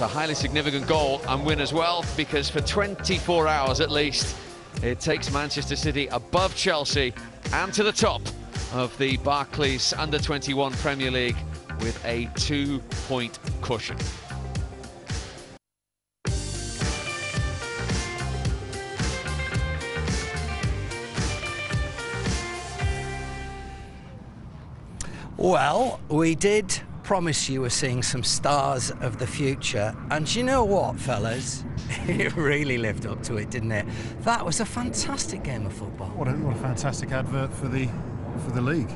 a highly significant goal and win as well, because for 24 hours at least, it takes Manchester City above Chelsea and to the top of the Barclays Under-21 Premier League with a 2-point cushion. Well, we did promise you were seeing some stars of the future, and you know what, fellas? It really lived up to it, didn't it? That was a fantastic game of football. What a fantastic advert for the league.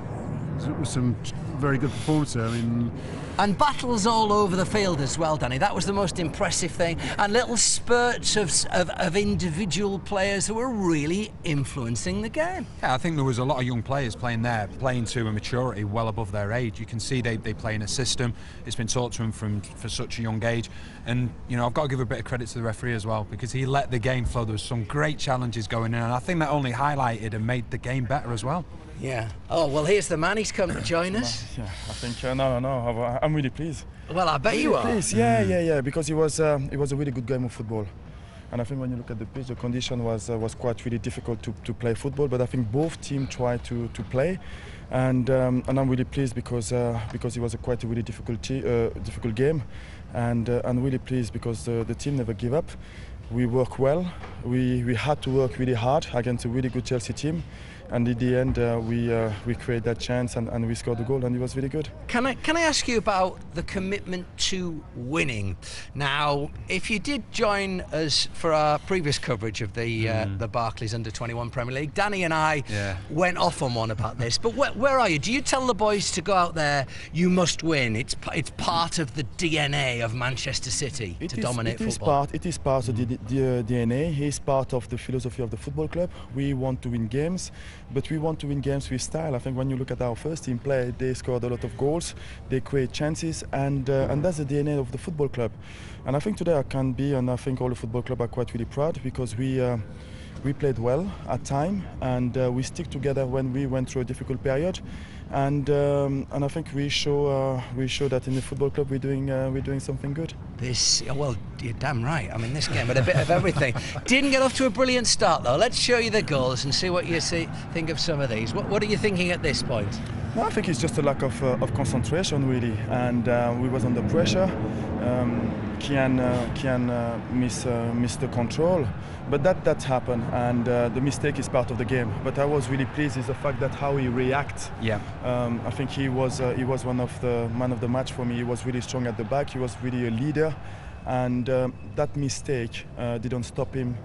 It was some very good performance there. I mean, and battles all over the field as well, Danny. That was the most impressive thing. And little spurts of individual players who were really influencing the game. Yeah, I think there was a lot of young players playing there, playing to a maturity well above their age. You can see they play in a system. It's been taught to them for such a young age. And, you know, I've got to give a bit of credit to the referee as well, because he let the game flow. There was some great challenges going in, and I think that only highlighted and made the game better as well. Yeah. Oh, well, here's the man. He's come to join us. Yeah, I think no. I'm really pleased. Well, I bet you are. Pleased. Yeah. Because it was a really good game of football, and I think when you look at the pitch, the condition was quite really difficult to play football. But I think both teams tried to play, and I'm really pleased because it was quite a really difficult game, and I'm really pleased because the team never give up. We work well. We had to work really hard against a really good Chelsea team. And in the end, we create that chance and we scored the goal, and it was really good. Can I ask you about the commitment to winning? Now, if you did join us for our previous coverage of the Barclays Under-21 Premier League, Danny and I went off on one about this. But where are you? Do you tell the boys to go out there? You must win. It's part of the DNA of Manchester City to dominate football. It is part of the DNA. It's part of the philosophy of the football club. We want to win games. But we want to win games with style. I think when you look at our first team play, they scored a lot of goals, they create chances, and that's the DNA of the football club. And I think today I can be, and I think all the football club are quite really proud, because we played well at time, and we stick together when we went through a difficult period. And I think we show that in the football club we're doing something good. Well, you're damn right. I mean, this game had a bit of everything. Didn't get off to a brilliant start though. Let's show you the goals and see what you think of some of these. What are you thinking at this point? No, I think it's just a lack of concentration really, and we was under pressure. Kian missed the control, but that happened, and the mistake is part of the game. But I was really pleased is the fact that how he reacts. Yeah. I think he was one of the man of the match for me. He was really strong at the back. He was really a leader, and that mistake didn't stop him.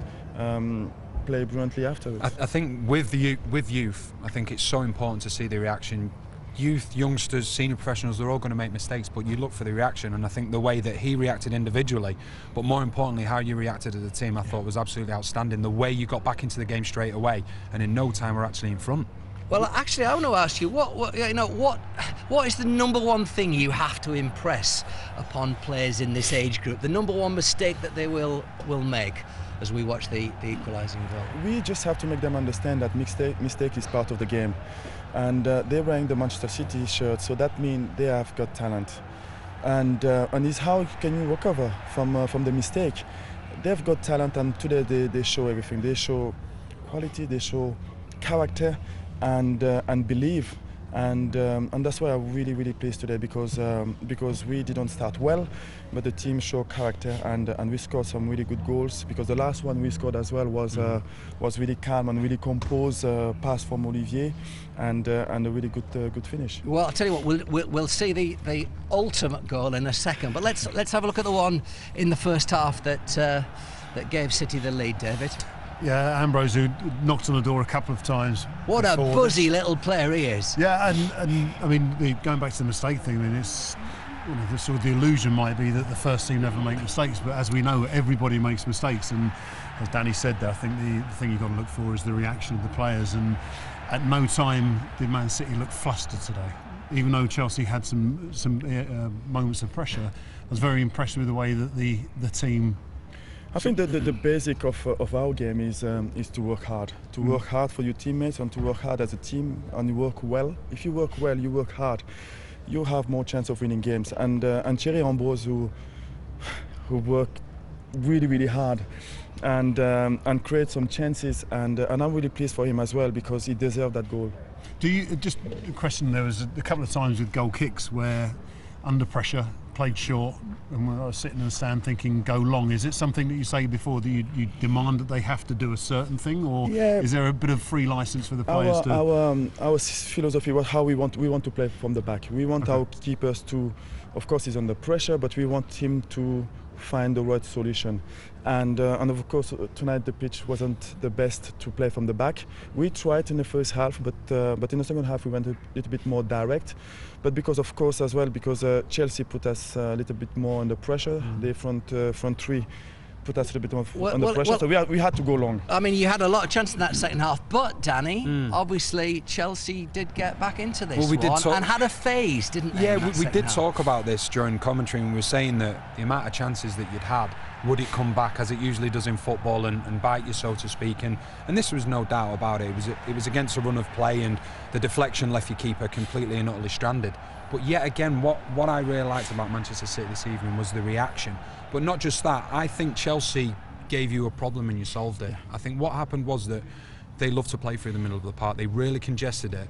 Play brilliantly afterwards. I think with youth, I think it's so important to see the reaction. Youth, youngsters, senior professionals, they're all going to make mistakes, but you look for the reaction, and I think the way that he reacted individually, but more importantly how you reacted as a team, I thought was absolutely outstanding. The way you got back into the game straight away, and in no time we're actually in front. Well, actually, I want to ask you, what is the number one thing you have to impress upon players in this age group? The number one mistake that they will make as we watch the equalising goal? We just have to make them understand that mistake is part of the game, and they're wearing the Manchester City shirt, so that means they have got talent, and it's how can you recover from the mistake. They've got talent, and today they show everything. They show quality, they show character, and believe. And that's why I'm really pleased today, because we didn't start well, but the team showed character, and we scored some really good goals. Because the last one we scored as well was really calm and really composed pass from Olivier, and a really good finish. Well, I'll tell you what, we'll see the ultimate goal in a second, but let's have a look at the one in the first half that gave City the lead, David. Yeah, Ambrose, who knocked on the door a couple of times. What a buzzy little player he is. Yeah, and I mean, going back to the mistake thing, I mean, it's sort of the illusion might be that the first team never make mistakes, but as we know, everybody makes mistakes. And as Danny said there, I think the thing you've got to look for is the reaction of the players. And at no time did Man City look flustered today. Even though Chelsea had some moments of pressure, I was very impressed with the way that the team. I think that the basic of our game is to work hard. To work hard for your teammates, and to work hard as a team, and you work well. If you work well, you work hard, you have more chance of winning games. And Thierry Ambrose, who who work really hard and create some chances, and I'm really pleased for him as well because he deserved that goal. Do you, just a question, there was a couple of times with goal kicks where under pressure played short, and when I was sitting in the stand thinking go long. Is it something that you say before that you demand that they have to do a certain thing, or is there a bit of free license for the players our philosophy was how we want to play from the back. We want our keepers to, of course he's under pressure, but we want him to find the right solution, and of course tonight the pitch wasn't the best to play from the back. We tried in the first half, but in the second half we went a little bit more direct, but because of course as well because Chelsea put us a little bit more under pressure. The front three put us a little bit more under pressure, so we had to go long. I mean, you had a lot of chances in that second half, but Danny, obviously Chelsea did get back into this and had a phase, didn't they? Yeah, we did talk about this during commentary, and we were saying that the amount of chances that you'd had, would it come back as it usually does in football and bite you, so to speak, and this was no doubt about it. It was against a run of play, and the deflection left your keeper completely and utterly stranded. But yet again, what I really liked about Manchester City this evening was the reaction. But not just that, I think Chelsea gave you a problem and you solved it. I think what happened was that they love to play through the middle of the park. They really congested it.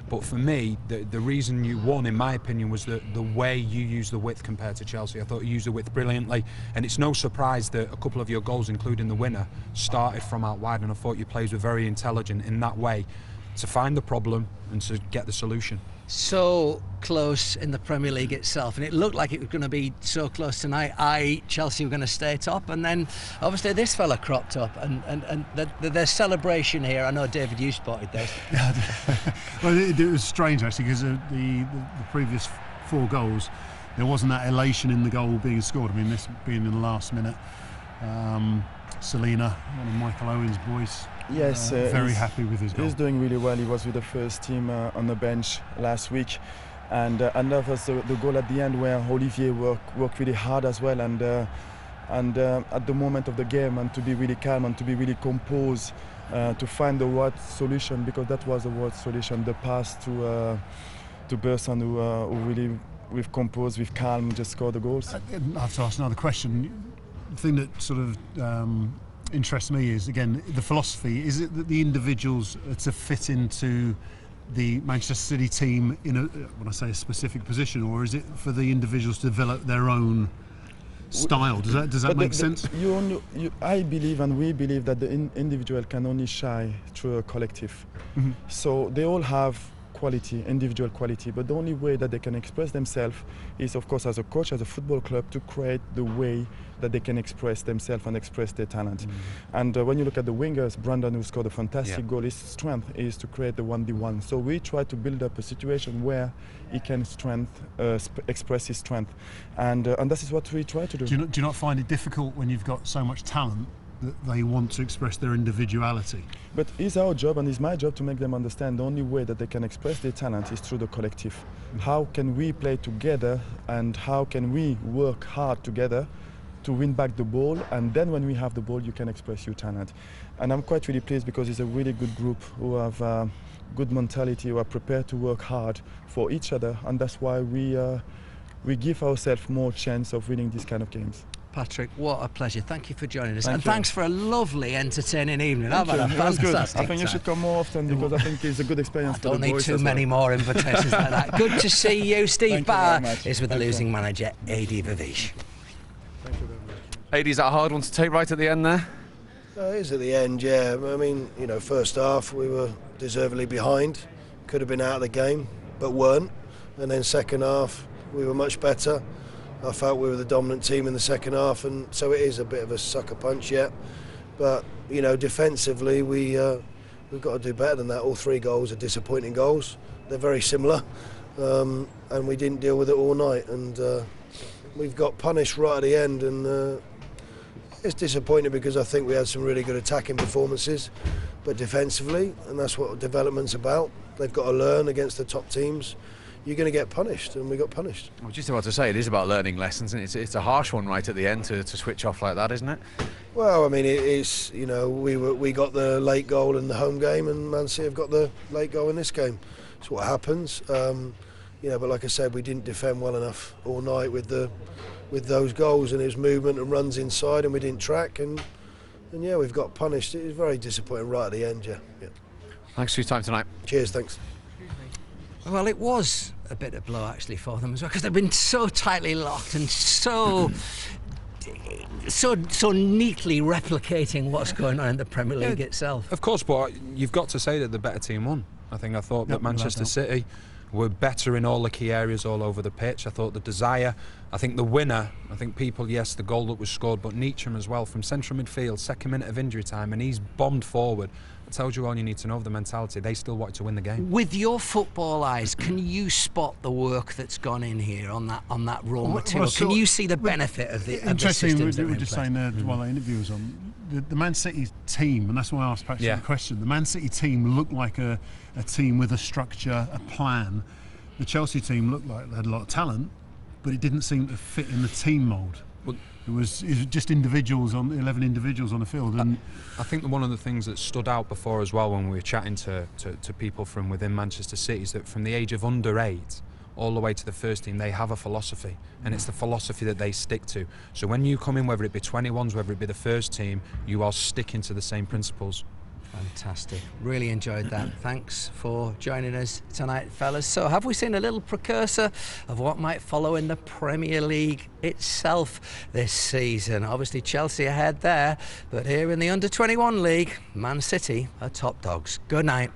But for me, the reason you won, in my opinion, was the way you used the width compared to Chelsea. I thought you used the width brilliantly, and it's no surprise that a couple of your goals, including the winner, started from out wide, and I thought your players were very intelligent in that way to find the problem and to get the solution. So close in the Premier League itself, and it looked like it was going to be so close tonight. Chelsea were going to stay top, and then obviously this fella cropped up, and their celebration here. I know, David, you spotted this. Well, it was strange actually, because the previous 4 goals, there wasn't that elation in the goal being scored. I mean, this being in the last minute. Selena, one of Michael Owen's boys. Yes, very happy with his goal. He's doing really well. He was with the first team on the bench last week, and that was the goal at the end where Olivier worked really hard as well, and at the moment of the game, and to be really calm and to be really composed, to find the right solution, because that was the right solution. The pass to Burson, who really with composed, with calm, just scored the goals. I have to ask another question. The thing that sort of interests me is, again, the philosophy. Is it that the individuals are to fit into the Manchester City team in when I say a specific position, or is it for the individuals to develop their own style? Does that make sense? I believe, and we believe, that the individual can only shine through a collective. So they all have quality, individual quality, but the only way that they can express themselves is, of course, as a coach, as a football club, to create the way that they can express themselves and express their talent. And when you look at the wingers, Brandon, who scored a fantastic goal, his strength is to create the 1v1. So we try to build up a situation where he can express his strength, and this is what we try to do. Do you not find it difficult when you've got so much talent that they want to express their individuality? But it's our job, and it's my job, to make them understand the only way that they can express their talent is through the collective. How can we play together, and how can we work hard together to win back the ball, and then when we have the ball you can express your talent. And I'm quite really pleased, because it's a really good group who have good mentality, who are prepared to work hard for each other, and that's why we give ourselves more chance of winning these kind of games. Patrick, what a pleasure. Thank you for joining us. Thanks for a lovely, entertaining evening. I've had a fantastic I think you should come more often, because I think it's a good experience for the boys. Don't need too many more invitations like that. Good to see you. Steve Barr is with the losing manager, Adi Vavish. Thank you very much. Adi, is that a hard one to take right at the end there? It is at the end, yeah. I mean, you know, first half we were deservedly behind. Could have been out of the game, but weren't. And then second half we were much better. I felt we were the dominant team in the second half, and so it is a bit of a sucker punch yet. But you know, defensively we've got to do better than that. All 3 goals are disappointing goals. They're very similar, and we didn't deal with it all night. And we've got punished right at the end, and it's disappointing, because I think we had some really good attacking performances, but defensively, and that's what development's about. They've got to learn against the top teams. You're going to get punished, and we got punished. I was just about to say, it is about learning lessons, and it's a harsh one right at the end to switch off like that, isn't it? Well, I mean, it is. You know, we got the late goal in the home game, and Man City have got the late goal in this game. It's what happens. You know, but like I said, we didn't defend well enough all night with the with those goals and his movement and runs inside, and we didn't track, and yeah, we've got punished. It was very disappointing right at the end. Yeah. Thanks for your time tonight. Cheers, thanks. Well, it was a bit of blow actually for them as well, because they've been so tightly locked and so neatly replicating what's going on in the Premier League itself. Of course, but you've got to say that the better team won. I thought that Manchester City were better in all the key areas all over the pitch. I thought the desire, I think the winner, yes, the goal that was scored, but Neacham as well from central midfield, second minute of injury time, and he's bombed forward. It tells you all you need to know of the mentality. They still wanted to win the game. With your football eyes, can you spot the work that's gone in here on that raw material? Can you see the benefit of the systems that we're just saying there while the interview was on, the Man City team, and that's why I asked Patrick the question, the Man City team looked like a team with a structure, a plan. The Chelsea team looked like they had a lot of talent, but it didn't seem to fit in the team mould. It was just 11 individuals on the field. And I think one of the things that stood out before as well when we were chatting to people from within Manchester City is that from the age of under 8 all the way to the first team, they have a philosophy, and it's the philosophy that they stick to. So when you come in, whether it be 21s, whether it be the first team, you are sticking to the same principles. Fantastic. Really enjoyed that. Thanks for joining us tonight, fellas. So have we seen a little precursor of what might follow in the Premier League itself this season? Obviously Chelsea ahead there, but here in the Under-21 League, Man City are top dogs. Good night.